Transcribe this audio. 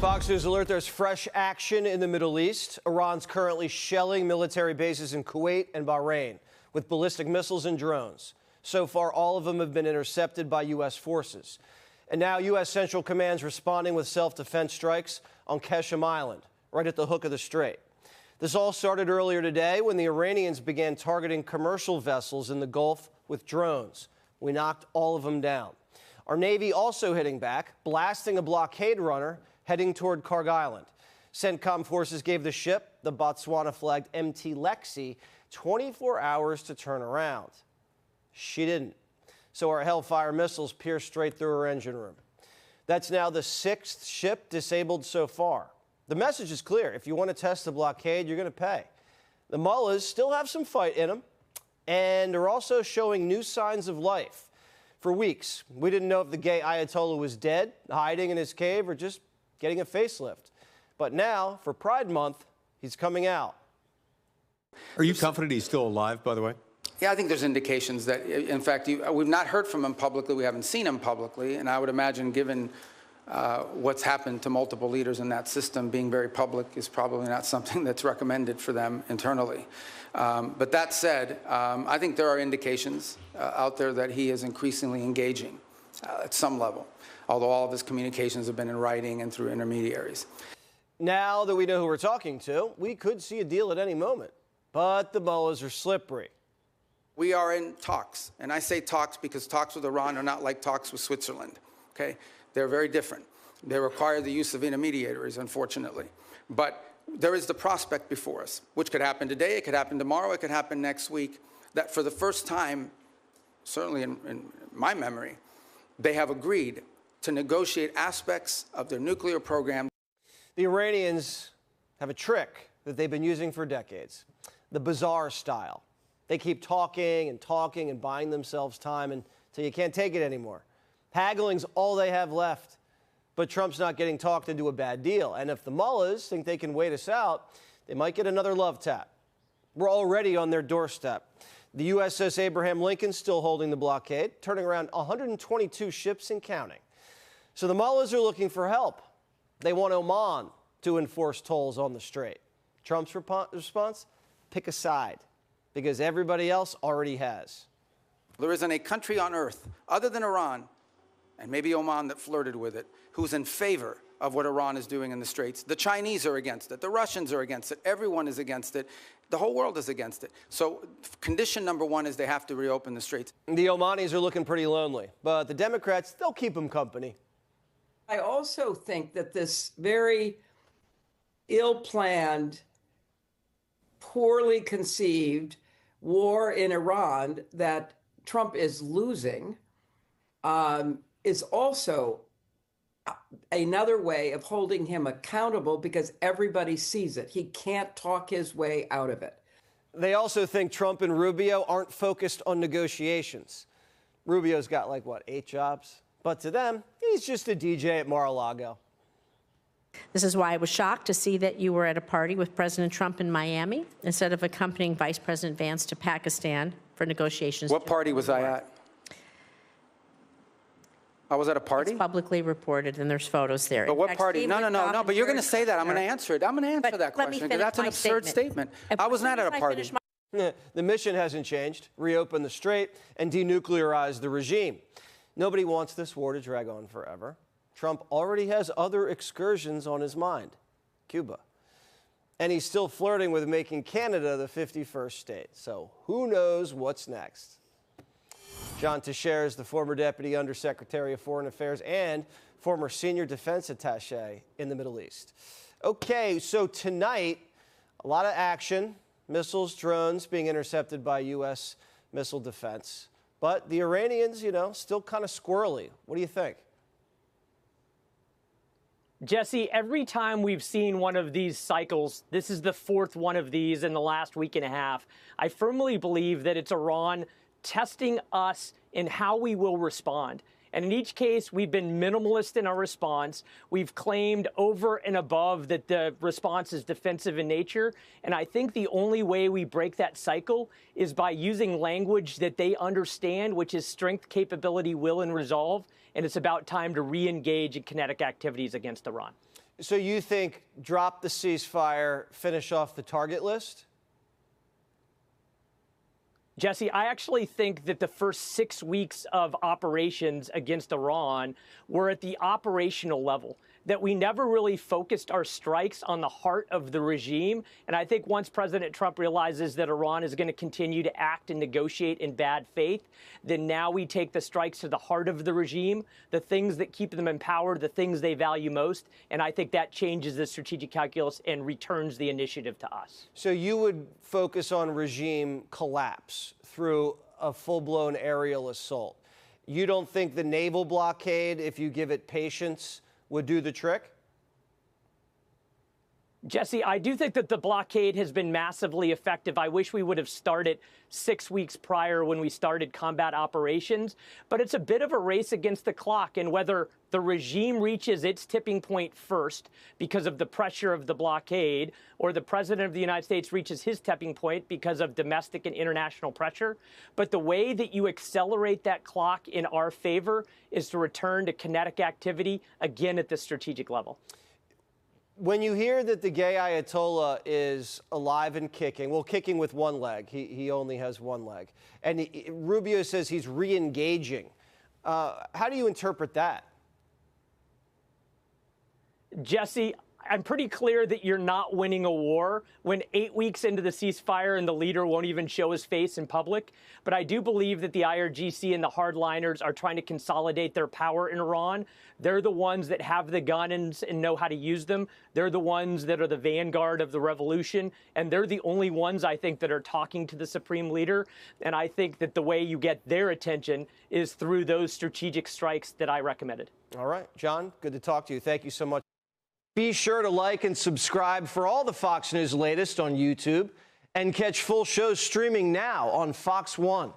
Fox News alert, there's fresh action in the Middle East. Iran's currently shelling military bases in Kuwait and Bahrain with ballistic missiles and drones. So far, all of them have been intercepted by U.S. forces. And now U.S. Central Command's responding with self-defense strikes on Qeshm Island, right at the hook of the strait. This all started earlier today when the Iranians began targeting commercial vessels in the Gulf with drones. We knocked all of them down. Our Navy also hitting back, blasting a blockade runner heading toward Karg Island. CENTCOM forces gave the ship, the Botswana-flagged MT Lexi, 24 hours to turn around. She didn't. So our Hellfire missiles pierced straight through her engine room. That's now the 6th ship disabled so far. The message is clear. If you want to test the blockade, you're going to pay. The mullahs still have some fight in them and are also showing new signs of life. For weeks, we didn't know if the gay Ayatollah was dead, hiding in his cave, or just getting a facelift. But now, for Pride Month, he's coming out. Are you confident he's still alive, by the way? Yeah, I think there's indications that, in fact, we've not heard from him publicly. We haven't seen him publicly. And I would imagine, given what's happened to multiple leaders in that system, being very public is probably not something that's recommended for them internally. But that said, I think there are indications out there that he is increasingly engaging at some level, although all of his communications have been in writing and through intermediaries. Now that we know who we're talking to, we could see a deal at any moment. But the mullahs are slippery. We are in talks, and I say talks because talks with Iran are not like talks with Switzerland, okay? They're very different. They require the use of intermediaries, unfortunately. But there is the prospect before us, which could happen today, it could happen tomorrow, it could happen next week, that for the first time, certainly in my memory, they have agreed to negotiate aspects of their nuclear program. The Iranians have a trick that they've been using for decades, the bazaar style. They keep talking and buying themselves time until you can't take it anymore. Haggling's all they have left. But Trump's not getting talked into a bad deal. And if the mullahs think they can wait us out, they might get another love tap. We're already on their doorstep. The USS Abraham Lincoln's still holding the blockade, turning around 122 ships and counting. So the mullahs are looking for help. They want Oman to enforce tolls on the strait. Trump's response? Pick a side, because everybody else already has. There isn't a country on earth, other than Iran, and maybe Oman that flirted with it, who's in favor of what Iran is doing in the Straits. The Chinese are against it. The Russians are against it. Everyone is against it. The whole world is against it. So condition number one is they have to reopen the Straits. The Omanis are looking pretty lonely, but the Democrats, they'll keep them company. I also think that this very ill-planned, poorly conceived war in Iran that Trump is losing is also another way of holding him accountable because everybody sees it. He can't talk his way out of it. They also think Trump and Rubio aren't focused on negotiations. Rubio's got, like, what, 8 jobs? But to them, he's just a DJ at Mar-a-Lago. This is why I was shocked to see that you were at a party with President Trump in Miami instead of accompanying Vice President Vance to Pakistan for negotiations. What party was I at? I was at a party? It's publicly reported, and there's photos there. But what party? No, but you're going to say that. I'm going to answer it. I'm going to answer that question because that's an absurd statement. I was not at a party. The mission hasn't changed. Reopen the strait and denuclearize the regime. Nobody wants this war to drag on forever. Trump already has other excursions on his mind, Cuba. And he's still flirting with making Canada the 51st state. So who knows what's next? John Teixeira is the former Deputy Undersecretary of Foreign Affairs and former Senior Defense Attaché in the Middle East. Okay, so tonight, a lot of action, missiles, drones being intercepted by U.S. missile defense. But the Iranians, you know, still kind of squirrely. What do you think? Jesse, every time we've seen one of these cycles, this is the 4th one of these in the last week and a half, I firmly believe that it's Iran testing us in how we will respond. And in each case, we've been minimalist in our response. We've claimed over and above that the response is defensive in nature. And I think the only way we break that cycle is by using language that they understand, which is strength, capability, will, and resolve. and it's about time to re-engage in kinetic activities against Iran. So you think drop the ceasefire, finish off the target list? Jesse, I actually think that the first 6 weeks of operations against Iran were at the operational level, that we never really focused our strikes on the heart of the regime. And I think once President Trump realizes that Iran is going to continue to act and negotiate in bad faith, then now we take the strikes to the heart of the regime, the things that keep them in power, the things they value most. And I think that changes the strategic calculus and returns the initiative to us. So you would focus on regime collapse through a full-blown aerial assault. You don't think the naval blockade, if you give it patience, would do the trick? Jesse, I do think that the blockade has been massively effective. I wish we would have started 6 weeks prior when we started combat operations. But it's a bit of a race against the clock, and whether the regime reaches its tipping point first because of the pressure of the blockade, or the president of the United States reaches his tipping point because of domestic and international pressure. But the way that you accelerate that clock in our favor is to return to kinetic activity, again at the strategic level. When you hear that the gay Ayatollah is alive and kicking, well, kicking with one leg, he only has one leg, and Rubio says he's re-engaging. How do you interpret that? Jesse, I'm pretty clear that you're not winning a war when 8 weeks into the ceasefire and the leader won't even show his face in public. But I do believe that the IRGC and the hardliners are trying to consolidate their power in Iran. They're the ones that have the guns and know how to use them. They're the ones that are the vanguard of the revolution. And they're the only ones, I think, that are talking to the supreme leader. And I think that the way you get their attention is through those strategic strikes that I recommended. All right, John, good to talk to you. Thank you so much. Be sure to like and subscribe for all the Fox News latest on YouTube, and catch full shows streaming now on Fox One.